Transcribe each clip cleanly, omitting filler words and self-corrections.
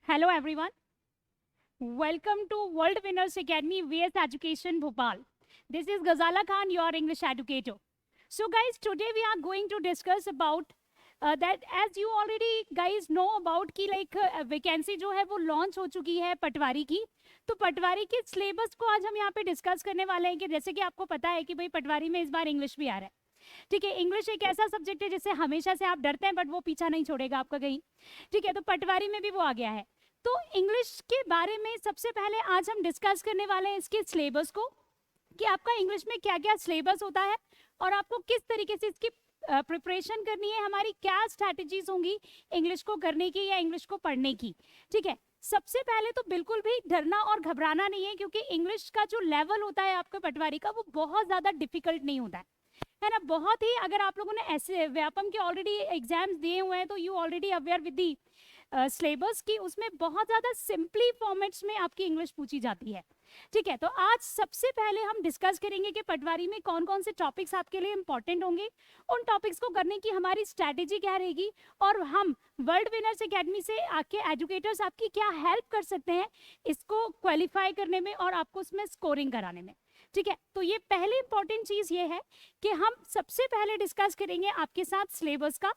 Hello everyone. Welcome to World Winners Academy VS Education Bhopal. This is Ghazala Khan, your English educator. So guys, today we are going to discuss about that as you already guys know about कि like vacancy जो है वो launch हो चुकी है पटवारी की. तो पटवारी के सिलेबस को आज हम यहाँ पे डिस्कस करने वाले हैं कि जैसे कि आपको पता है कि भाई पटवारी में इस बार इंग्लिश भी आ रहा है. ठीक है, इंग्लिश एक ऐसा सब्जेक्ट है जिससे हमेशा से आप डरते हैं बट वो पीछा नहीं छोड़ेगा आपका कहीं. ठीक है, तो पटवारी में भी वो आ गया है. तो इंग्लिश के बारे में सबसे पहले आज हम डिस्कस करने वाले हैं इसके सिलेबस को कि आपका इंग्लिश में क्या क्या सिलेबस होता है और आपको किस तरीके से इसकी प्रिपरेशन करनी है, हमारी क्या स्ट्रैटेजीज होंगी इंग्लिश को करने की या इंग्लिश को पढ़ने की. ठीक है, सबसे पहले तो बिल्कुल भी डरना और घबराना नहीं है क्योंकि इंग्लिश का जो लेवल होता है आपके पटवारी का वो बहुत ज़्यादा डिफिकल्ट नहीं होता है ना. बहुत ही, अगर आप लोगों ने ऐसे व्यापम के ऑलरेडी एग्जाम्स दिए हुए हैं तो you already aware with the syllabus की उसमें बहुत ज़्यादा सिंपली फॉर्मेट्स में आपकी इंग्लिश पूछी जाती है. ठीक है, तो आज सबसे पहले हम डिस्कस करेंगे कि पटवारी में कौन कौन से टॉपिक्स आपके लिए इंपॉर्टेंट होंगे, उन टॉपिक्स को करने की हमारी स्ट्रैटेजी क्या रहेगी और हम वर्ल्ड विनर्स एकेडमी से आके एजुकेटर्स आपकी क्या हेल्प कर सकते हैं इसको क्वालिफाई करने में और आपको उसमें स्कोरिंग कराने में. ठीक है, तो ये पहले इंपॉर्टेंट चीज़ ये है कि हम सबसे पहले डिस्कस करेंगे आपके साथ सिलेबस का.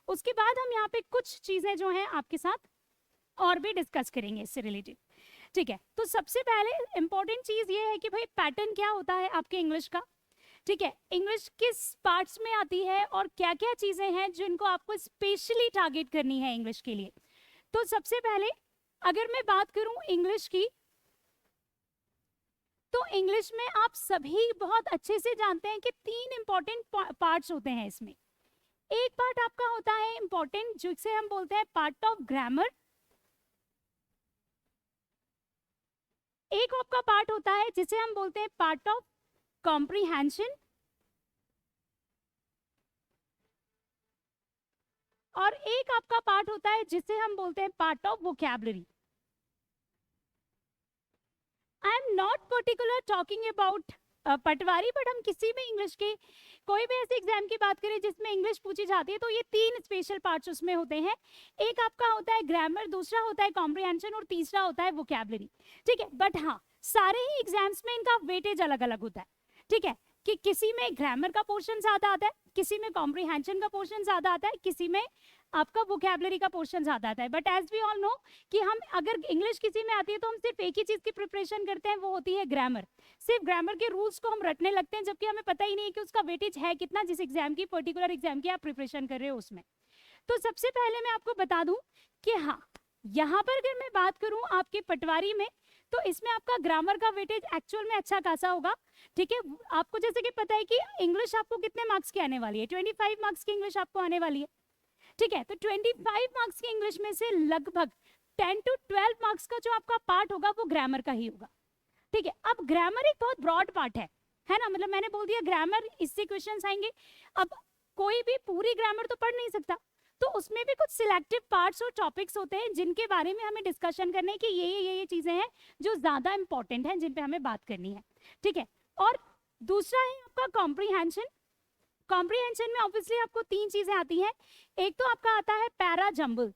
उसके बाद हम यहाँ पे कुछ चीज़ें जो हैं आपके साथ और भी डिस्कस करेंगे इससे रिलेटेड. ठीक है, तो सबसे पहले इंपॉर्टेंट चीज़ ये है कि भाई पैटर्न क्या होता है आपके इंग्लिश का. ठीक है, इंग्लिश किस पार्ट्स में आती है और क्या क्या चीज़ें हैं जिनको आपको स्पेशली टारगेट करनी है इंग्लिश के लिए. तो सबसे पहले अगर मैं बात करूँ इंग्लिश की, तो इंग्लिश में आप सभी बहुत अच्छे से जानते हैं कि 3 इंपॉर्टेंट पार्ट्स होते हैं इसमें. एक पार्ट आपका होता है इंपॉर्टेंट जिसे हम बोलते हैं पार्ट ऑफ ग्रामर. एक आपका पार्ट होता है जिसे हम बोलते हैं पार्ट ऑफ कॉम्प्रिहेंशन और एक आपका पार्ट होता है जिसे हम बोलते हैं part of vocabulary. I am not particular talking about Patwari but हम किसी भी इंग्लिश के कोई भी ऐसे एग्जाम की बात करें जिसमें इंग्लिश पूछी जाती है तो ये 3 स्पेशल पार्ट्स उसमें होते हैं. एक आपका होता है ग्रामर, दूसरा होता है कॉम्प्रिहेंशन और तीसरा होता है वोकैबुलरी. ठीक है, बट हाँ सारे ही एग्जाम्स में इनका वेटेज अलग अलग होता है. ठीक है, कि किसी में ग्रामर का पोर्शन ज़्यादा आता है, किसी में कॉम्प्रिहेंशन का पोर्शन ज़्यादा आता है, किसी में आपका वोकैबुलरी का पोर्शन ज़्यादा आता है. But as we all know कि हम अगर इंग्लिश किसी में आती है तो हम सिर्फ एक ही चीज़ की प्रिपरेशन करते हैं, वो होती है ग्रामर. सिर्फ ग्रामर के रूल्स को हम रटने लगते हैं जबकि हमें पता ही नहीं है कि उसका वेटेज है कितना जिस एग्जाम की पर्टिकुलर एग्जाम की आप प्रिपरेशन कर रहे हो उसमें. तो सबसे पहले मैं आपको बता दूं कि हाँ यहाँ पर अगर मैं बात करूं आपके पटवारी में तो इसमें आपका ग्रामर का वेटेज एक्चुअल में अच्छा खासा होगा. ठीक है, आपको जैसे कि पता है कि इंग्लिश आपको कितने मार्क्स की आने वाली है, 25 मार्क्स की इंग्लिश आपको आने वाली है. ठीक है, तो 25 मार्क्स की इंग्लिश में से लगभग 10 to 12 मार्क्स का जो आपका पार्ट होगा वो ग्रामर का ही होगा. ठीक है, अब ग्रामर एक बहुत ब्रॉड पार्ट है ना, मतलब मैंने बोल दिया ग्रामर, इससे क्वेश्चंस आएंगे. अब कोई भी पूरी ग्रामर तो पढ़ नहीं सकता तो उसमें भी कुछ सिलेक्टिव पार्ट्स और टॉपिक्स होते हैं जिनके बारे में हमें डिस्कशन करने है कि ये चीज़ें हैं जो ज़्यादा इंपॉर्टेंट हैं जिन पे हमें बात करनी है. ठीक है, और दूसरा है आपका कॉम्प्रिहेंशन. कॉम्प्रिहेंशन में ऑब्वियसली आपको 3 चीज़ें आती हैं. एक तो आपका आता है para jumble.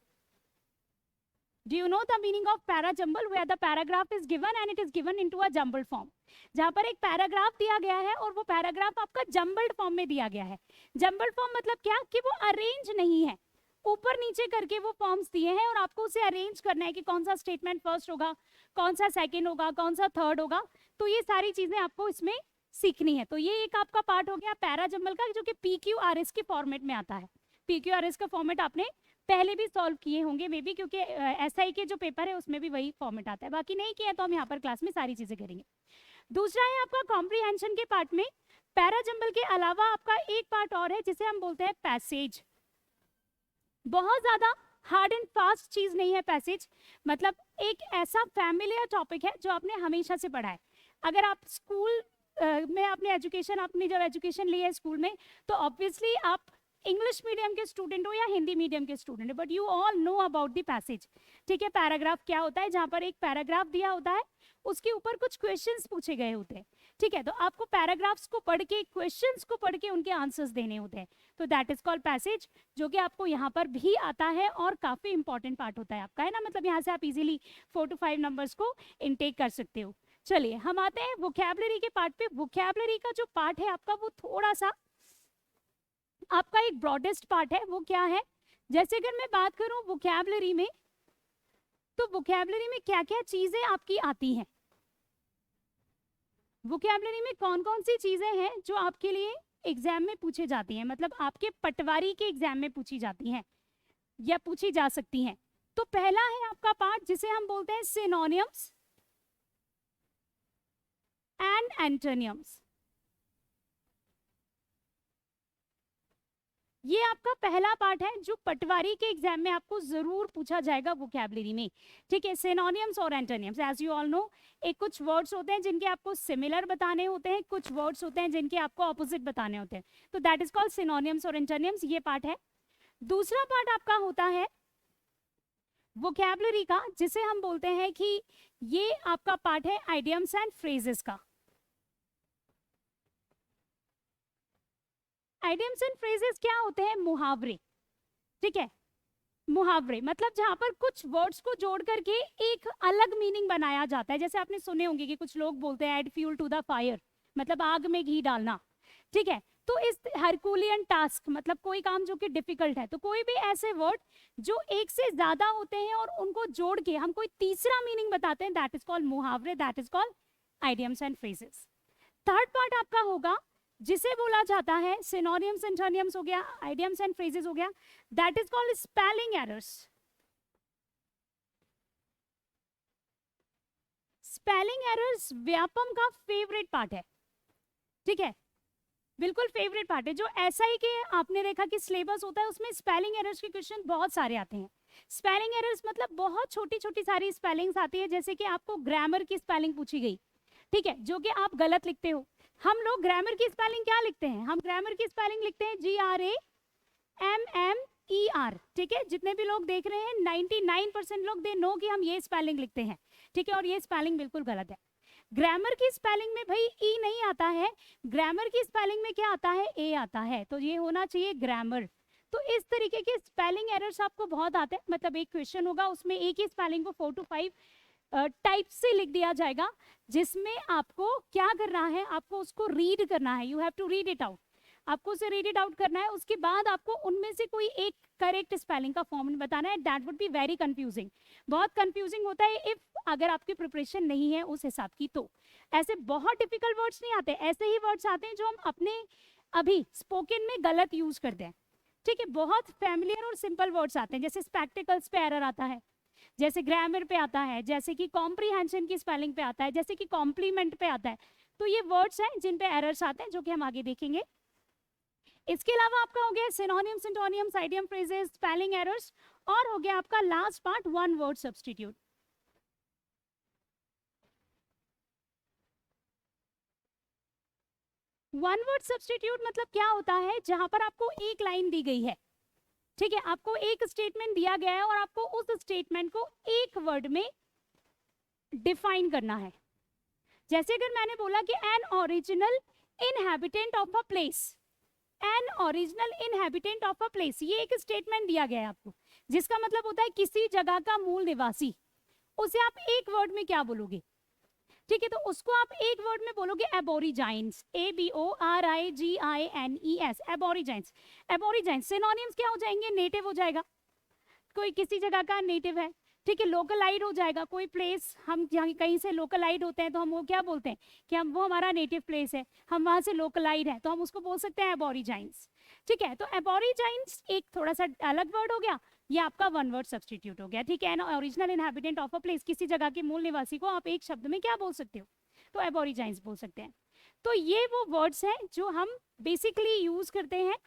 Do you know the meaning of para jumble? Where the paragraph is given and it is given into a jumbled form. जहाँ पर एक पैराग्राफ दिया गया है और वो पैराग्राफ आपका जंबल्ड फॉर्म में दिया गया है. जंबल्ड फॉर्म मतलब क्या कि वो अरेंज नहीं है, ऊपर नीचे करके वो फॉर्म्स दिए हैं और आपको उसे अरेंज करना है कि कौन सा स्टेटमेंट फर्स्ट होगा, कौन सा सेकंड होगा, कौन सा थर्ड होगा. तो ये सारी चीज़ें आपको इसमें सीखनी है. तो ये एक आपका पार्ट हो गया पैरा जंबल का जो कि PQRS के फॉर्मेट में आता है. PQRS का फॉर्मेट आपने पहले भी सॉल्व किए होंगे मे बी क्योंकि SI के जो पेपर है उसमें भी वही फॉर्मेट आता है. बाकी नहीं किया तो हम यहाँ पर क्लास में सारी चीज़ें करेंगे. दूसरा है आपका कॉम्प्रिहेंशन के पार्ट में पैरा जंबल के अलावा आपका एक पार्ट और है जिसे हम बोलते हैं पैसेज. बहुत ज़्यादा हार्ड एंड फास्ट चीज़ नहीं है पैसेज, मतलब एक ऐसा फैमिलियर टॉपिक है जो आपने हमेशा से पढ़ा है. अगर आप स्कूल में आपने जब एजुकेशन ली है स्कूल में तो ऑब्वियसली आप इंग्लिश मीडियम के स्टूडेंट हो या हिंदी मीडियम के स्टूडेंट हो, but you all know about the passage. ठीक है, पैराग्राफ क्या होता है, जहां पर एक पैराग्राफ दिया होता है, उसके ऊपर कुछ क्वेश्चंस पूछे गए होते हैं। ठीक है, तो आपको पैराग्राफ्स को पढ़ के, क्वेश्चंस को पढ़ के उनके आंसर्स देने होते हैं, तो दैट इज कॉल्ड पैसेज, जो कि आपको यहाँ पर भी आता है और काफी इंपॉर्टेंट पार्ट होता है आपका, है ना। मतलब यहाँ से आप इजीली 4 to 5 नंबर्स को इनटेक कर सकते हो। चलिए हम आते हैं वोकैबुलरी के पार्ट पे। वोकैबुलरी का जो पार्ट है आपका, वो थोड़ा सा आपका एक ब्रॉडेस्ट पार्ट है। वो क्या है, जैसे अगर मैं बात करूं वोकैबुलरी में, तो वोकैबुलरी में क्या क्या चीजें आपकी आती हैं, वोकैबुलरी में कौन कौन सी चीजें हैं जो आपके लिए एग्जाम में पूछे जाती हैं, मतलब आपके पटवारी के एग्जाम में पूछी जाती हैं या पूछी जा सकती हैं। तो पहला है आपका पार्ट जिसे हम बोलते हैं सिनोनिम्स एंड एंटोनिम्स। ये आपका पहला पार्ट है जो पटवारी के एग्जाम में आपको जरूर पूछा जाएगा वोकैबुलरी में। ठीक है, सिनोनिम्स और antonyms, as you all know, एक कुछ वर्ड्स होते हैं जिनके आपको सिमिलर बताने होते हैं, कुछ वर्ड्स होते हैं जिनके आपको ऑपोजिट बताने होते हैं, तो दैट इज कॉल्ड सिनोनिम्स और एंटोनिम्स, ये पार्ट है। दूसरा पार्ट आपका होता है वोकैबुलरी का, जिसे हम बोलते हैं कि ये आपका पार्ट है आइडियम्स एंड फ्रेजेस का। आइडियम्स एंड फ्रेजेस क्या होते हैं, मुहावरे। ठीक है, मुहावरे मतलब जहां पर कुछ वर्ड्स को जोड़ करके एक अलग मीनिंग बनाया जाता है। जैसे आपने सुने होंगे कि कुछ लोग बोलते हैं add fuel to the fire, मतलब आग में घी डालना। ठीक है, तो इस हरकुलियन टास्क मतलब कोई काम जो कि डिफिकल्ट है, तो कोई भी ऐसे वर्ड जो एक से ज्यादा होते हैं और उनको जोड़ के हम कोई तीसरा मीनिंग बताते हैं, दैट इज कॉल्ड मुहावरे, that is called idioms and phrases. Third part आपका होगा जिसे बोला जाता है सिनोनिम्स एंटोनिम्स हो गया, आइडियम्स एंड फ्रेजेस हो गया, that is called spelling errors. Spelling errors Vyapam का फेवरेट पार्ट है। ठीक है, बिल्कुल फेवरेट पार्ट है। जो एसआई के आपने देखा कि सिलेबस होता है, उसमें स्पेलिंग एरर्स के क्वेश्चन बहुत सारे आते हैं। स्पेलिंग एरर्स मतलब बहुत छोटी छोटी सारी स्पेलिंग्स आती है, जैसे कि आपको ग्रामर की स्पेलिंग पूछी गई, ठीक है, जो कि आप गलत लिखते हो। हम लोग ग्रामर की स्पेलिंग क्या लिखते हैं, हम ग्रामर की स्पेलिंग लिखते हैं GRAMMER। ठीक है, जितने भी लोग देख रहे हैं 99% लोग दे नो कि हम ये स्पेलिंग लिखते हैं। ठीक है, और ये स्पेलिंग बिल्कुल गलत है। ग्रामर की स्पेलिंग में भाई ई नहीं आता है, ग्रामर की स्पेलिंग में क्या आता है, ए आता है, तो ये होना चाहिए ग्रामर। तो इस तरीके के स्पेलिंग एरर्स आपको बहुत आते हैं। मतलब एक क्वेश्चन होगा, उसमें एक ही स्पेलिंग को 4 to 5 टाइप से लिख दिया जाएगा, जिसमें आपको क्या करना है, आपको उसको रीड करना है, you have to read it out, आपको उसे रीड इट आउट करना है। उसके बाद आपको उनमें से कोई एक करेक्ट स्पेलिंग का फॉर्म बताना है। That would be very confusing, बहुत कंफ्यूजिंग होता है इफ अगर आपकी प्रिपरेशन नहीं है उस हिसाब की। तो ऐसे बहुत डिफिकल्ट वर्ड्स नहीं आते, ऐसे ही वर्ड्स आते हैं जो हम अपने अभी स्पोकन में गलत यूज करते हैं। ठीक है, बहुत फैमिलियर और सिंपल वर्ड्स आते हैं, जैसे स्पेक्टिकल्स पे एरर आता है, जैसे ग्रामर पे आता है, जैसे कि कॉम्प्रीहेंशन की स्पेलिंग पे आता है, जैसे कि कॉम्प्लीमेंट पे आता है। तो ये वर्ड्स हैं जिन पे एरर्स आते हैं, जो कि हम आगे देखेंगे। इसके अलावा आपका हो गया synonyms, antonyms, idiom phrases, spelling errors, और हो गया आपका last part one word substitute. One word substitute मतलब क्या होता है, जहां पर आपको एक लाइन दी गई है, ठीक है, आपको एक स्टेटमेंट दिया गया है और आपको उस स्टेटमेंट को एक वर्ड में डिफाइन करना है। जैसे अगर मैंने बोला कि an original inhabitant of a place, an original inhabitant of a place, ये एक स्टेटमेंट दिया गया है आपको, जिसका मतलब होता है किसी जगह का मूल निवासी। उसे आप एक वर्ड में क्या बोलोगे, ठीक है, तो उसको आप एक वर्ड में बोलोगे एबोरिजाइंस, ABORIGINES, एबोरिजाइंस। एबोरिजाइंस सिनोनिम्स क्या हो जाएंगे, नेटिव हो जाएगा, कोई किसी जगह का नेटिव है, ठीक है, लोकलाइड हो जाएगा, कोई प्लेस हम जहाँ कहीं से लोकलाइड होते हैं तो हम वो क्या बोलते हैं कि हम वो हमारा नेटिव प्लेस है, हम वहाँ से लोकलाइड है, तो हम उसको बोल सकते हैं एबोरिजाइंस। ठीक है, तो एबोरिजाइंस एक थोड़ा सा अलग वर्ड हो गया, ये आपका वन वर्ड सब्स्टिट्यूट हो गया। ठीक है, original inhabitant of a place, किसी जगह के मूल निवासी को आप एक शब्द में क्या बोल सकते हो, तो एबोरिजाइंस बोल सकते हैं। तो ये वो वर्ड्स हैं जो हम बेसिकली यूज करते हैं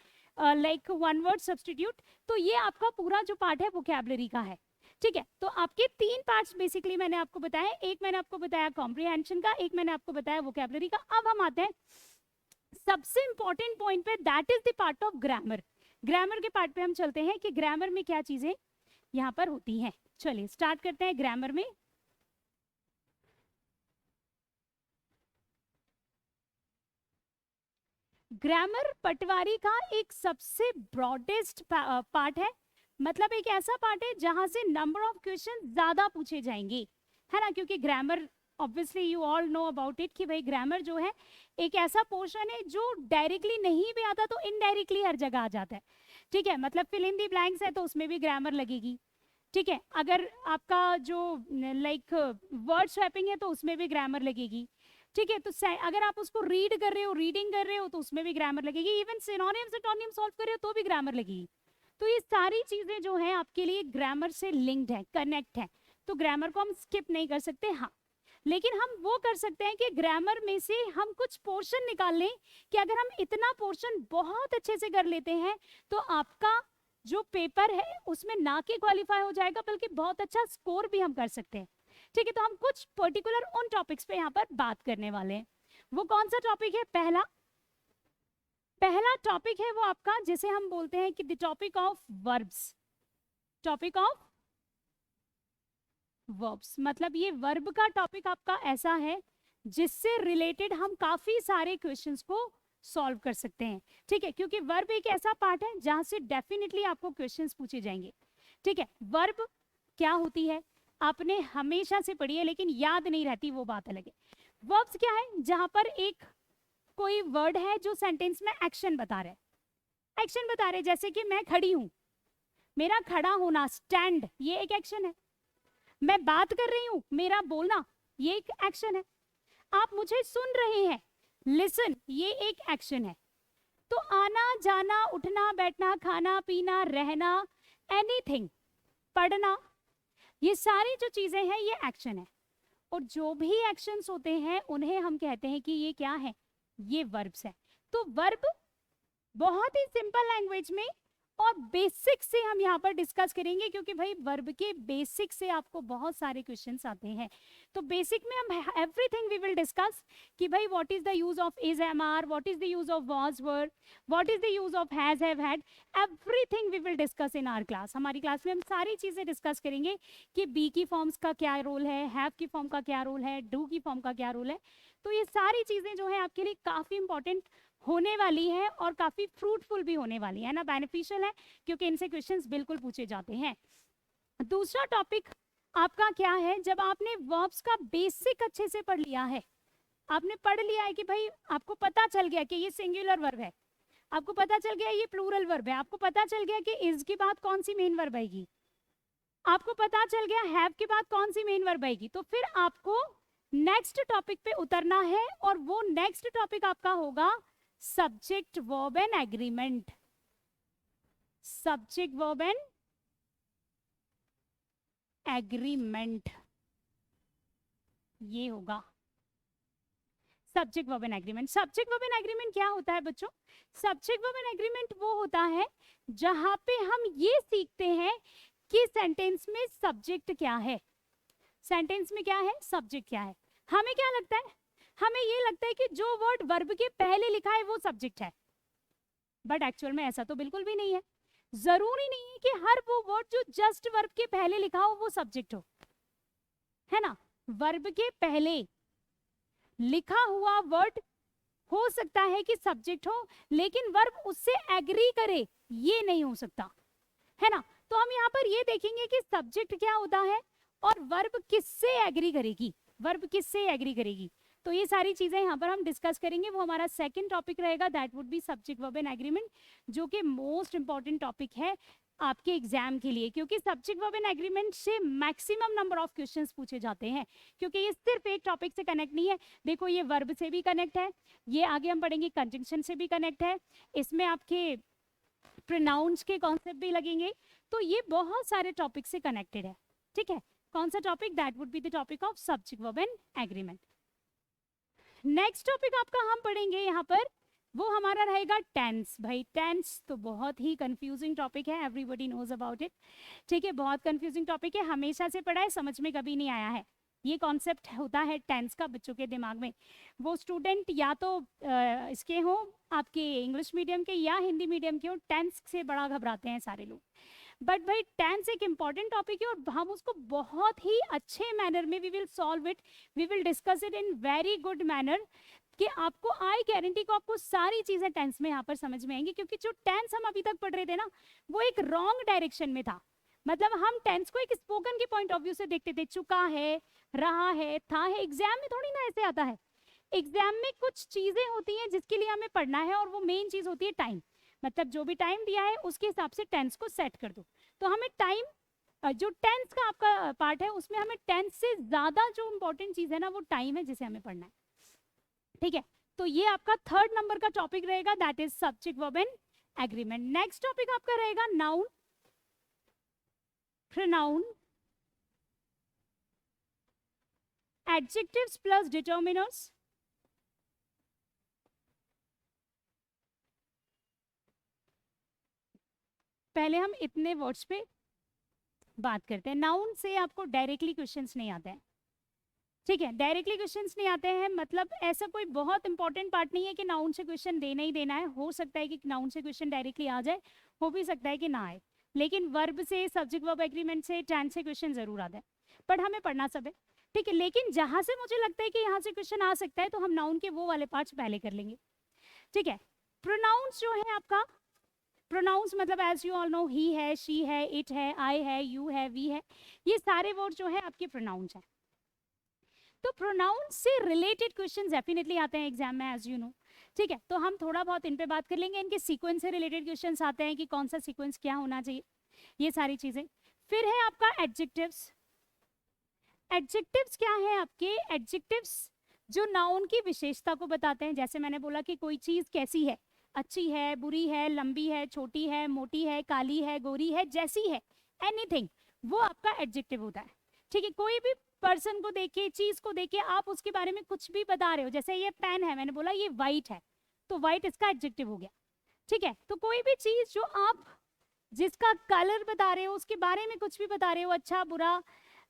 लाइक वन वर्ड सब्स्टिट्यूट। तो ये आपका पूरा जो पार्ट है वोकैबुलरी का है। ठीक है, तो आपके तीन पार्ट्स बेसिकली मैंने आपको बताया, एक मैंने आपको बताया कॉम्प्रिहेंशन का, एक मैंने आपको बताया वोकैबुलरी का। अब हम आते हैं सबसे इंपॉर्टेंट पॉइंट पे, that is the part of grammar. Grammar के पार्ट पे हम चलते हैं कि ग्रामर में क्या चीजें यहाँ पर होती हैं। चलिए स्टार्ट करते हैं ग्रामर में। ग्रामर पटवारी का एक सबसे ब्रॉडेस्ट पार्ट है, मतलब एक ऐसा पार्ट है जहां से नंबर ऑफ क्वेश्चन ज्यादा पूछे जाएंगे, है ना, क्योंकि grammar obviously you all know about it कि भाई ग्रामर जो है एक ऐसा पोर्शन है जो डायरेक्टली नहीं भी आता तो इनडायरेक्टली हर जगह आ जाता है। ठीक है, मतलब फिल इन दी ब्लैंक्स है तो उसमें भी ग्रामर लगेगी। ठीक है, अगर आपका जो लाइक वर्ड स्वैपिंग है तो उसमें भी ग्रामर लगेगी। ठीक है, तो अगर आप उसको रीड कर रहे हो, रीडिंग कर रहे हो तो उसमें भी ग्रामर लगेगी। इवन सिनोनिम्स एंटोनिम्स सॉल्व कर रहे हो तो भी ग्रामर लगेगी। तो ये सारी चीजें जो हैं आपके लिए ग्रामर से लिंक्ड है, कनेक्ट है, तो ग्रामर को हम स्किप नहीं कर सकते। हाँ, लेकिन हम वो कर सकते हैं कि ग्रामर में से हम कुछ पोर्शन निकाल लें कि अगर हम इतना पोर्शन बहुत अच्छे से कर लेते हैं तो आपका जो पेपर है उसमें ना कि क्वालिफाई हो जाएगा बल्कि बहुत अच्छा स्कोर भी हम कर सकते हैं। ठीक है, तो हम कुछ पर्टिकुलर उन टॉपिक्स पे यहाँ पर बात करने वाले हैं। वो कौन सा टॉपिक है? पहला टॉपिक है वो आपका जिसे हम बोलते हैं कि the topic of verbs. Topic of verbs मतलब ये वर्ब का टॉपिक आपका ऐसा है जिससे रिलेटेड हम काफी सारे क्वेश्चंस को सॉल्व कर सकते हैं। ठीक है, क्योंकि वर्ब एक ऐसा पार्ट है जहां से डेफिनेटली आपको क्वेश्चंस पूछे जाएंगे। ठीक है, वर्ब क्या होती है आपने हमेशा से पढ़ी है लेकिन याद नहीं रहती, वो बात अलग है। वर्ब्स क्या है? जहां पर एक कोई वर्ड है जो सेंटेंस में एक्शन बता रहा है, एक्शन बता रहे, जैसे कि मैं खड़ी हूं, मेरा खड़ा होना, स्टैंड, ये एक एक्शन है। मैं बात कर रही हूं, मेरा बोलना, ये एक एक्शन है। आप मुझे सुन रहे हैं, लिसन, ये एक एक्शन है। तो आना जाना, उठना बैठना, खाना पीना, रहना, एनीथिंग, पढ़ना, ये सारी जो चीजें हैं ये एक्शन है। और जो भी एक्शंस होते हैं उन्हें हम कहते हैं कि ये क्या है? ये वर्ब्स है। तो वर्ब बहुत ही सिंपल लैंग्वेज में और बेसिक से हम यहाँ पर डिस्कस करेंगे, क्योंकि भाई वर्ब के बेसिक से आपको बहुत सारे क्वेश्चंस आते हैं। तो बेसिक में हम एवरीथिंग वी विल डिस्कस कि भाई what is the use of is, am, are, what is the use of was, were, what is the use of has, have, had, everything we will discuss in our class. हमारी class में हम सारी चीजें discuss करेंगे कि B की forms का क्या रोल है, हैव की फॉर्म का क्या रोल है, डू की फॉर्म का क्या रोल है। तो ये सारी चीजें जो है आपके लिए काफी इंपॉर्टेंट होने वाली है और काफी फ्रूटफुल भी होने वाली है ना, बेनिफिशियल है, क्योंकि इनसे क्वेश्चंस बिल्कुल पूछे जाते हैं। दूसरा टॉपिक आपका क्या है? जब आपने वर्ब्स का बेसिक अच्छे से पढ़ लिया है, आपने पढ़ लिया है कि भाई आपको पता चल गया कि ये सिंगुलर वर्ब है, आपको पता चल गया ये प्लूरल वर्ब है, आपको पता चल गया कि इज के बाद कौन सी मेन वर्ब आएगी, आपको पता चल गया हैव के बाद कौन सी मेन वर्ब आएगी, तो फिर आपको नेक्स्ट टॉपिक पे उतरना है और वो नेक्स्ट टॉपिक आपका होगा subject verb and agreement. Subject verb and agreement, ये होगा subject verb and agreement. Subject verb and agreement क्या होता है बच्चों? सब्जेक्ट वर्ब एंड एग्रीमेंट वो होता है जहां पे हम ये सीखते हैं कि सेंटेंस में सब्जेक्ट क्या है, सेंटेंस में क्या है, सब्जेक्ट क्या है। हमें क्या लगता है? हमें ये लगता है कि जो वर्ड वर्ब के पहले लिखा है वो सब्जेक्ट है, बट एक्चुअल में ऐसा तो बिल्कुल भी नहीं है। जरूरी नहीं है कि हर वो वर्ड जो जस्ट वर्ब के पहले लिखा हो वो सब्जेक्ट हो, है ना। वर्ब के पहले लिखा हुआ वर्ड हो सकता है कि सब्जेक्ट हो, लेकिन वर्ब उससे एग्री करे ये नहीं हो सकता, है ना। तो हम यहाँ पर ये देखेंगे कि सब्जेक्ट क्या होता है और वर्ब किससे एग्री करेगी, वर्ब किससे एग्री करेगी। तो ये सारी चीजें यहाँ पर हम डिस्कस करेंगे, वो हमारा सेकंड टॉपिक रहेगा, that would be subject verb and agreement, जो कि मोस्ट इंपॉर्टेंट टॉपिक है आपके एग्जाम के लिए, क्योंकि सब्जेक्ट वर्ब एंड एग्रीमेंट से मैक्सिमम नंबर ऑफ क्वेश्चंस पूछे जाते हैं, क्योंकि ये सिर्फ एक टॉपिक से कनेक्ट नहीं है। देखो ये वर्ब से भी कनेक्ट है, ये आगे हम पढ़ेंगे कंजंक्शन से भी कनेक्ट है, इसमें आपके प्रोनाउंस के कॉन्सेप्ट भी लगेंगे, तो ये बहुत सारे टॉपिक से कनेक्टेड है। ठीक है, कौन सा topic? That would be the topic of subject verb and agreement. Next topic आपका हम पढ़ेंगे यहाँ पर, वो हमारा रहेगा टेंस। भाई टेंस तो बहुत ही कंफ्यूजिंग टॉपिक है, एवरीबॉडी नोज अबाउट इट। ठीक है, बहुत कंफ्यूजिंग टॉपिक है, हमेशा से पढ़ा है, समझ में कभी नहीं आया है। ये कॉन्सेप्ट होता है टेंस का बच्चों के दिमाग में। वो स्टूडेंट या तो इसके हों आपके इंग्लिश मीडियम के या हिंदी मीडियम के हों, टेंस से बड़ा घबराते हैं सारे लोग। बट भाई टेंस एक इंपॉर्टेंट टॉपिक है और हम उसको बहुत ही अच्छे मैनर में we will solve it, we will discuss it in very good manner, कि आपको आई गारंटी को आपको सारी चीजें टेंस में यहाँ पर समझ में आएंगी। क्योंकि जो टेंस हम अभी तक पढ़ रहे थे ना, वो एक रॉन्ग डायरेक्शन में था। मतलब हम टेंस को एक स्पोकन के पॉइंट ऑफ व्यू से देखते थे, चुका है, रहा है, था है। एग्जाम में थोड़ी ना ऐसे आता है। एग्जाम में कुछ चीजें होती हैं जिसके लिए हमें पढ़ना है, और वो मेन चीज होती है टाइम। मतलब जो भी टाइम दिया है उसके हिसाब से टेंस को सेट कर दो। तो हमें टाइम, जो टेंस का आपका पार्ट है उसमें हमें टेंस से ज्यादा जो इंपॉर्टेंट चीज है ना, वो टाइम है जिसे हमें पढ़ना है। ठीक है, तो ये आपका 3rd नंबर का टॉपिक रहेगा, that is subject verb and agreement. Next topic आपका रहेगा noun, pronoun, adjectives plus determiners, पहले हम इतने वर्ड्स पे बात करते हैं। नाउन से आपको डायरेक्टली क्वेश्चंस नहीं आते हैं, ठीक है, डायरेक्टली क्वेश्चंस नहीं आते हैं। मतलब ऐसा कोई बहुत इंपॉर्टेंट पार्ट नहीं है कि नाउन से क्वेश्चन देना ही देना है। हो सकता है कि नाउन से क्वेश्चन डायरेक्टली आ जाए, हो भी सकता है कि ना आए, लेकिन वर्ब से, सब्जेक्ट वर्ब एग्रीमेंट से, टेंस से क्वेश्चन जरूर आता है। पर हमें पढ़ना सब है, ठीक है। लेकिन जहां से मुझे लगता है कि यहाँ से क्वेश्चन आ सकता है, तो हम नाउन के वो वाले पार्ट्स पहले कर लेंगे, ठीक है। प्रोनाउंस जो है आपका, प्रोनाउंस मतलब एज यू ऑल नो, ही है, शी है, इट है, आई है, यू है, वी है, ये सारे वर्ड जो है आपके प्रोनाउंस है। तो प्रोनाउंस से रिलेटेड क्वेश्चन डेफिनेटली आते हैं एग्जाम में, एज यू नो, ठीक है। तो हम थोड़ा बहुत इन पे बात कर लेंगे। इनके सीक्वेंस से रिलेटेड क्वेश्चन आते हैं कि कौन सा सीक्वेंस क्या होना चाहिए, ये सारी चीजें। फिर है आपका एडजेक्टिव्स। एडजेक्टिव्स क्या है आपके? एडजेक्टिव्स जो नाउन की विशेषता को बताते हैं। जैसे मैंने बोला कि कोई चीज कैसी है, अच्छी है, बुरी है, लंबी है, छोटी है, मोटी है, काली है, गोरी है, जैसी है, एनीथिंग, वो आपका एडजेक्टिव होता है, ठीक है। कोई भी पर्सन को देखे, चीज को देखे, आप उसके बारे में कुछ भी बता रहे हो। जैसे ये पेन है, मैंने बोला ये वाइट है, तो वाइट इसका एडजेक्टिव हो गया, ठीक है। तो कोई भी चीज जो आप जिसका कलर बता रहे हो, उसके बारे में कुछ भी बता रहे हो, अच्छा बुरा,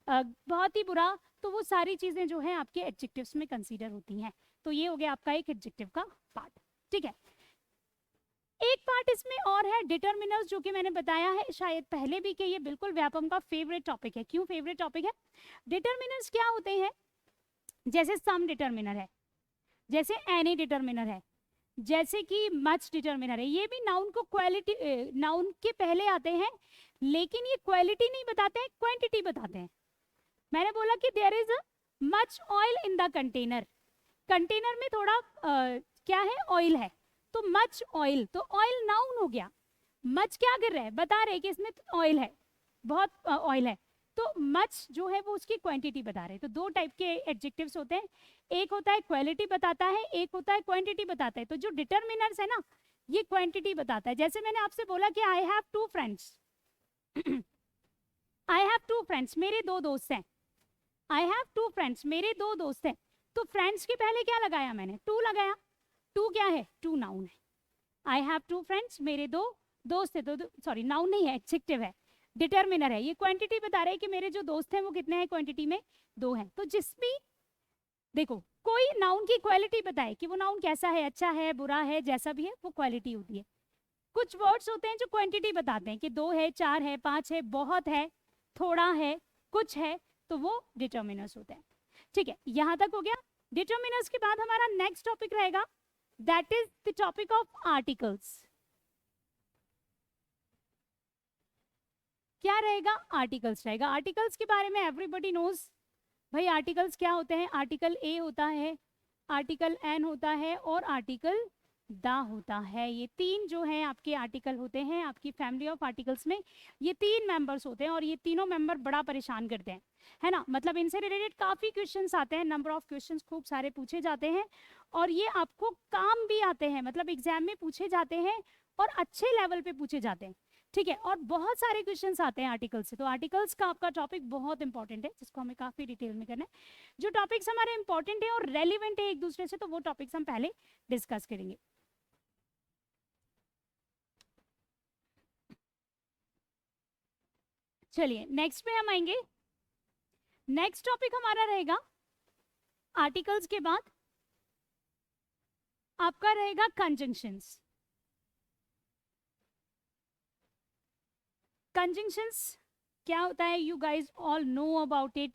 बहुत ही बुरा, तो वो सारी चीजें जो है आपके एडजेक्टिव्स में कंसीडर होती हैं। तो ये हो गया आपका एक एडजेक्टिव का पार्ट, ठीक है। एक पार्ट इसमें और है डिटरमिनर्स, जो कि मैंने बताया है शायद पहले भी कि ये बिल्कुल व्यापम का फेवरेट टॉपिक है। क्यों फेवरेट टॉपिक है? डिटरमिनर्स क्या होते हैं? जैसे सम डिटरमिनर है, जैसे एनी डिटरमिनर है, जैसे कि मच डिटरमिनर है। ये भी नाउन को क्वालिटी, नाउन के पहले आते हैं, लेकिन ये क्वालिटी नहीं बताते हैं, क्वांटिटी बताते हैं। मैंने बोला कि there is much oil in the container, container में थोड़ा क्या है, ऑयल है, तो मच ऑयल, तो ऑयल नाउन हो गया। मच क्या कर रहे हैं, बता रहे कि इसमें ऑयल है, बहुत ऑयल है, तो मच जो है वो उसकी क्वांटिटी बता रहे हैं। तो दो टाइप के एडजेक्टिव्स होते हैं, एक होता है क्वालिटी बताता है, एक होता है क्वांटिटी बताता है। तो जो डिटरमिनर्स है ना, ये क्वांटिटी बताता है। जैसे मैंने आपसे बोला कि I have 2 friends, I have 2 friends, मेरे 2 दोस्त हैं। आई हैव 2 फ्रेंड्स, मेरे 2 दोस्त हैं। तो फ्रेंड्स के पहले क्या लगाया मैंने? 2 लगाया। 2 क्या है? 2 नाउन है। आई हैव 2 फ्रेंड्स, मेरे 2 दोस्त है, तो सॉरी नाउन नहीं है, एडजेक्टिव है, डिटरमिनर है। ये क्वांटिटी बता रहे हैं कि मेरे जो दोस्त हैं वो कितने हैं, क्वांटिटी में 2 हैं। तो जिसमें देखो कोई नाउन की क्वालिटी बताए कि वो नाउन कैसा है, अच्छा है, बुरा है, जैसा भी है, वो क्वालिटी होती है। कुछ वर्ड्स होते हैं जो क्वांटिटी बताते हैं कि 2 है, 4 है, 5 है, बहुत है, थोड़ा है, कुछ है, तो वो डिटर्मिनर्स होते हैं, ठीक है। यहां तक हो गया। डिटर्मिनर्स के बाद हमारा नेक्स्ट टॉपिक रहेगा, that is the topic of articles. क्या रहेगा? आर्टिकल्स रहेगा। आर्टिकल्स के बारे में एवरीबॉडी नोज। भाई आर्टिकल्स क्या होते हैं? आर्टिकल ए होता है, आर्टिकल एन होता है, और आर्टिकल दा होता है। ये 3 जो है आपके आर्टिकल होते हैं आपकी फैमिली ऑफ आर्टिकल्स में। ये 3 मेंबर्स होते हैं, और ये तीनों मेंबर बड़ा परेशान करते हैं, है ना। मतलब इनसे रिलेटेड काफी क्वेश्चंस आते हैं, नंबर ऑफ क्वेश्चंस खूब सारे पूछे जाते हैं, और ये आपको काम भी आते हैं, मतलब एग्जाम में पूछे जाते हैं, और अच्छे लेवल पे पूछे जाते हैं, ठीक है। और बहुत सारे क्वेश्चंस आते हैं आर्टिकल से। तो आर्टिकल्स का आपका टॉपिक बहुत इंपॉर्टेंट है, जिसको हमें काफी डिटेल में करना है। जो टॉपिक्स हमारे इंपॉर्टेंट है और रेलिवेंट है एक दूसरे से, तो वो टॉपिक्स हम पहले डिस्कस करेंगे। चलिए नेक्स्ट पे हम आएंगे, नेक्स्ट टॉपिक हमारा रहेगा आर्टिकल्स के बाद आपका रहेगा कंजंक्शंस। कंजंक्शंस क्या होता है, you guys all know about it.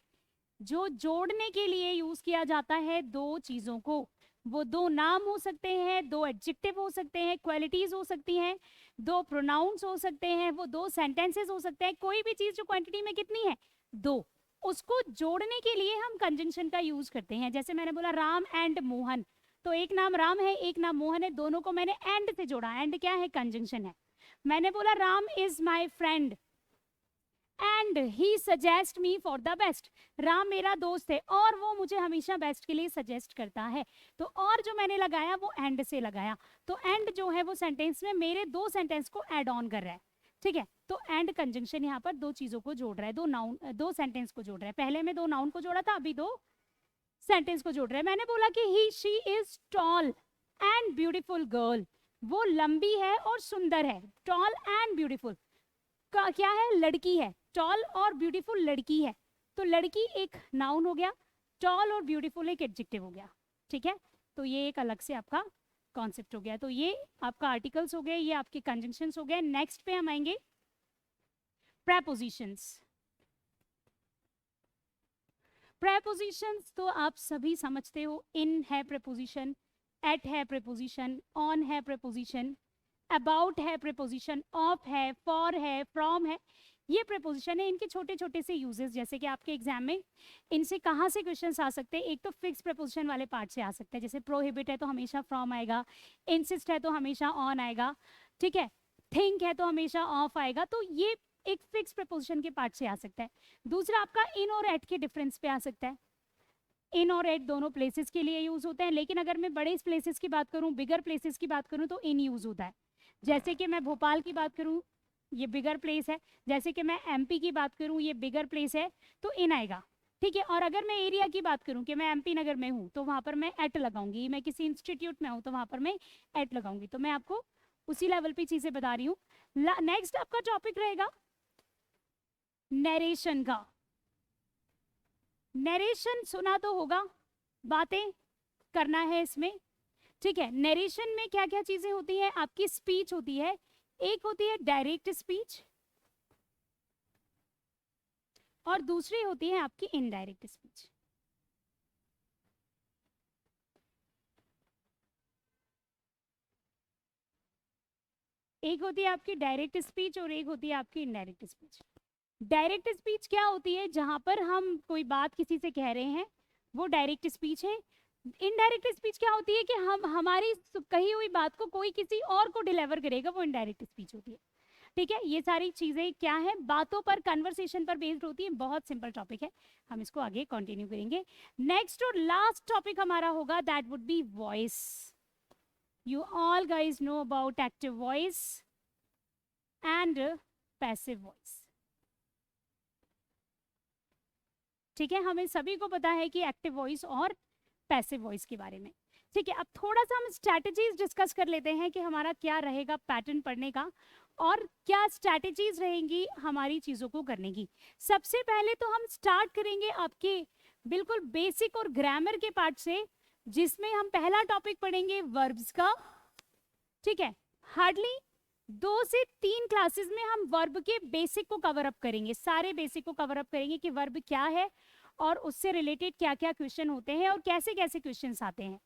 जो जोड़ने के लिए यूज किया जाता है दो चीजों को, वो दो नाम हो सकते हैं, दो एडजेक्टिव हो सकते हैं, क्वालिटीज हो सकती हैं, दो प्रोनाउंस हो सकते हैं, वो दो सेंटेंसेस हो सकते हैं, कोई भी चीज जो क्वांटिटी में कितनी है, दो, उसको जोड़ने के लिए हम कंजंक्शन का यूज करते हैं। जैसे मैंने बोला राम एंड मोहन, तो एक नाम राम है एक नाम मोहन है, दोनों को मैंने एंड से जोड़ा, एंड क्या है, कंजंक्शन है। मैंने बोला Ram is my friend and he suggest me for the best, Ram मेरा दोस्त है और वो मुझे हमेशा बेस्ट के लिए सजेस्ट करता है, तो और जो मैंने लगाया वो एंड से लगाया, तो एंड जो है वो सेंटेंस में मेरे दो सेंटेंस को ऐड ऑन कर रहा है, ठीक है। तो एंड कंजंक्शन यहाँ पर दो चीजों को जोड़ रहा है, दो नाउन दो सेंटेंस को जोड़ रहा है, पहले में दो नाउन को जोड़ा था, अभी दो सेंटेंस को जोड़ रहा है। मैंने बोला कि he she is tall and beautiful girl, वो लंबी है और सुंदर है, टॉल एंड ब्यूटीफुल का क्या है, लड़की है, टॉल और ब्यूटीफुल लड़की है, तो लड़की एक नाउन हो गया, टॉल और ब्यूटीफुल एक एडजेक्टिव हो गया, ठीक है। तो ये एक अलग से आपका कॉन्सेप्ट हो गया, तो ये आपका आर्टिकल्स हो गए, ये आपके कंजंक्शंस हो गए। नेक्स्ट पे हम आएंगे प्रेपोजिशंस। प्रेपोजिशंस तो आप सभी समझते हो, इन है प्रेपोजिशन, एट है प्रेपोजिशन, ऑन है प्रेपोजिशन, अबाउट है प्रेपोजिशन, ऑफ है, फॉर है, फ्रॉम है, ये प्रेपोजिशन है। इनके छोटे छोटे से यूजेस, जैसे कि आपके एग्जाम में इनसे कहाँ से क्वेश्चंस आ सकते हैं, एक तो फिक्स प्रेपोजिशन वाले पार्ट से आ सकते हैं, जैसे प्रोहिबिट है तो हमेशा फ्रॉम आएगा, इंसिस्ट है तो हमेशा ऑन आएगा, ठीक है, थिंक है तो हमेशा ऑफ आएगा, तो ये एक फिक्स प्रेपोजिशन के पार्ट से आ सकता है। दूसरा आपका इन और एट के डिफरेंस पे आ सकता है, इन और एट दोनों प्लेसेस के लिए यूज होते हैं, लेकिन अगर मैं बड़े प्लेसेस की बात करूं, बिगर प्लेसेस की बात करूं, तो इन यूज होता है। जैसे कि मैं भोपाल की बात करूं, ये बिगर प्लेस है, जैसे कि मैं एमपी की बात करूं, ये बिगर प्लेस है, तो इन आएगा, ठीक है। और अगर मैं एरिया की बात करूं कि मैं एमपी नगर में हूं, तो वहां पर मैं एट लगाऊंगी, मैं किसी इंस्टीट्यूट में हूं तो वहां पर मैं एट लगाऊंगी, तो मैं आपको उसी लेवल पे चीजें बता रही हूँ। नेक्स्ट आपका टॉपिक रहेगा नरेशन का। नरेशन सुना तो होगा, बातें करना है इसमें, ठीक है। नरेशन में क्या क्या चीजें होती है, आपकी स्पीच होती है, एक होती है डायरेक्ट स्पीच और दूसरी होती है आपकी इनडायरेक्ट स्पीच। एक होती है आपकी डायरेक्ट स्पीच और एक होती है आपकी इनडायरेक्ट स्पीच। डायरेक्ट स्पीच क्या होती है, जहां पर हम कोई बात किसी से कह रहे हैं, वो डायरेक्ट स्पीच है। इनडायरेक्ट स्पीच क्या होती है कि हम हमारी कही हुई बात को कोई किसी और को डिलीवर करेगा, वो इनडायरेक्ट स्पीच होती है, ठीक है। ये सारी चीजें क्या है, बातों पर, कन्वर्सेशन पर बेस्ड होती है, बहुत सिंपल टॉपिक है, हम इसको आगे कंटिन्यू करेंगे। नेक्स्ट और लास्ट टॉपिक हमारा होगा, that would be voice. You all guys know about active voice and passive voice, ठीक है। हमें सभी को पता है कि एक्टिव वॉइस और पैसिव वॉइस के बारे में, ठीक है। अब थोड़ा सा हम स्ट्रैटेजीज डिस्कस कर लेते हैं कि हमारा क्या रहेगा पैटर्न पढ़ने का और क्या स्ट्रैटेजीज रहेंगी हमारी चीजों को करने की। सबसे पहले तो हम स्टार्ट करेंगे आपके बिल्कुल बेसिक और ग्रामर के पार्ट से, जिसमें हम पहला टॉपिक पढ़ेंगे वर्ब्स का, ठीक है। हार्डली 2 से 3 क्लासेस में हम वर्ब के बेसिक को कवर अप करेंगे, सारे बेसिक को कवर अप करेंगे कि वर्ब क्या है और उससे रिलेटेड क्या क्या क्वेश्चन होते हैं और कैसे कैसे क्वेश्चंस आते हैं,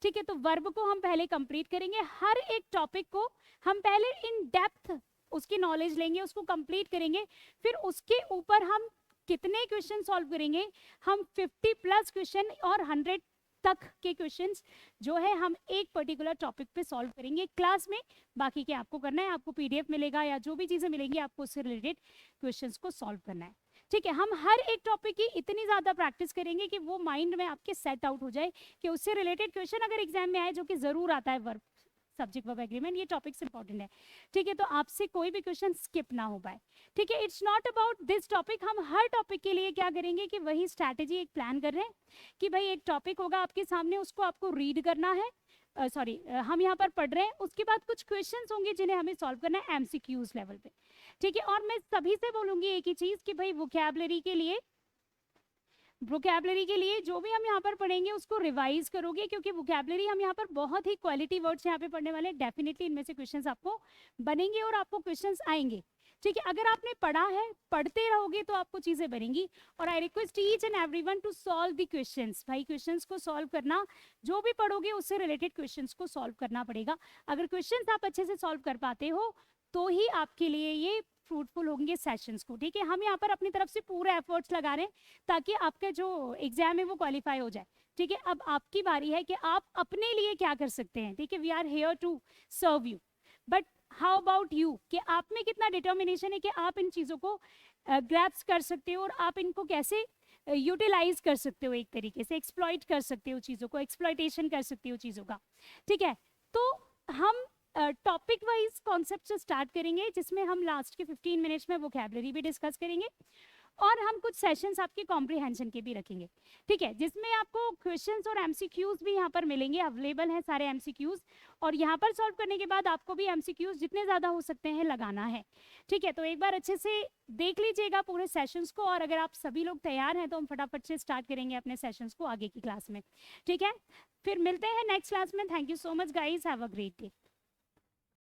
ठीक है। तो वर्ब को हम पहले कंप्लीट करेंगे, हर एक टॉपिक को हम पहले इन डेप्थ उसकी नॉलेज लेंगे, उसको कंप्लीट करेंगे, फिर उसके ऊपर हम कितने क्वेश्चन सॉल्व करेंगे, हम 50+ क्वेश्चन और 100 तक के क्वेश्चंस जो है हम एक पर्टिकुलर टॉपिक पे सॉल्व करेंगे क्लास में। बाकी के आपको करना है, आपको पीडीएफ मिलेगा या जो भी चीजें मिलेंगी आपको उससे रिलेटेड क्वेश्चंस को सॉल्व करना है, ठीक है। हम हर एक टॉपिक की इतनी ज्यादा प्रैक्टिस करेंगे कि वो माइंड में आपके सेट आउट हो जाए कि उससे रिलेटेड क्वेश्चन अगर एग्जाम में आए, जो कि जरूर आता है, वर्ब सब्जेक्ट वर्ब एग्रीमेंट, ये टॉपिक्स इंपॉर्टेंट है, ठीक है। तो आपसे कोई भी क्वेश्चन स्किप ना हो पाए, ठीक है। It's not about this topic, हम हर टॉपिक के लिए क्या करेंगे कि वही स्ट्रैटेजी एक प्लान कर रहे हैं कि भाई एक टॉपिक होगा आपके सामने, उसको आपको रीड करना है, हम यहाँ पर पढ़ रहे हैं, उसके बाद कुछ क्वेश्चंस होंगे जिन्हें हमें सॉल्व करना है एमसीक्यूज लेवल पे, ठीक है। और मैं सभी से बोलूंगी एक ही चीज कि भाई वोकैबुलरी के लिए वोकैबलरी के लिए जो भी हम यहाँ पर पढ़ेंगे उसको रिवाइज करोगे, क्योंकि वोकैबलरी हम यहाँ पर बहुत ही क्वालिटी वर्ड्स यहाँ पे पढ़ने वाले हैं। डेफिनेटली इनमें से क्वेश्चंस आपको बनेंगे और आपको क्वेश्चंस आएंगे, ठीक है। अगर आपने पढ़ा है, पढ़ते रहोगे तो आपको चीजें बनेंगी। और I request each and everyone to solve the questions. भाई क्वेश्चंस को सॉल्व करना, जो भी पढ़ोगे उससे रिलेटेड क्वेश्चंस को सॉल्व करना पड़ेगा। अगर क्वेश्चंस आप अच्छे से सॉल्व कर पाते हो तो ही आपके लिए ये फ्रूटफुल होंगे सेशंस को, ठीक है। हम यहाँ पर अपनी तरफ से पूरे एफर्ट्स लगा रहे हैं ताकि आपका जो एग्जाम है वो क्वालिफाई हो जाए, ठीक है। अब आपकी बारी है कि आप अपने लिए क्या कर सकते हैं, ठीक है। We are here to serve you, but how about you, कि आप में कितना डिटर्मिनेशन है कि आप इन चीज़ों को ग्रैप्स कर सकते हो और आप इनको कैसे यूटिलाइज कर सकते हो, एक तरीके से एक्सप्लॉइट कर सकते हो चीज़ों को, एक्सप्लॉइटेशन कर सकते हो चीज़ों का, ठीक है। तो हम टॉपिक वाइज कॉन्सेप्ट से स्टार्ट करेंगे, जिसमें हम लास्ट के 15 मिनट्स में वोकैबलरी भी डिस्कस करेंगे और हम कुछ सेशंस आपके कॉम्प्रिहेंशन के भी रखेंगे, ठीक है, जिसमें आपको क्वेश्चंस और एमसीक्यूज भी यहाँ पर मिलेंगे, अवेलेबल हैं सारे एमसीक्यूज। और यहाँ पर सॉल्व करने के बाद आपको भी एमसीक्यूज जितने ज़्यादा हो सकते हैं लगाना है, ठीक है। तो एक बार अच्छे से देख लीजिएगा पूरे सेशंस को, और अगर आप सभी लोग तैयार हैं तो हम फटाफट से स्टार्ट करेंगे अपने सेशंस को आगे की क्लास में, ठीक है। फिर मिलते हैं नेक्स्ट क्लास में। Thank you so much guys, have a great day.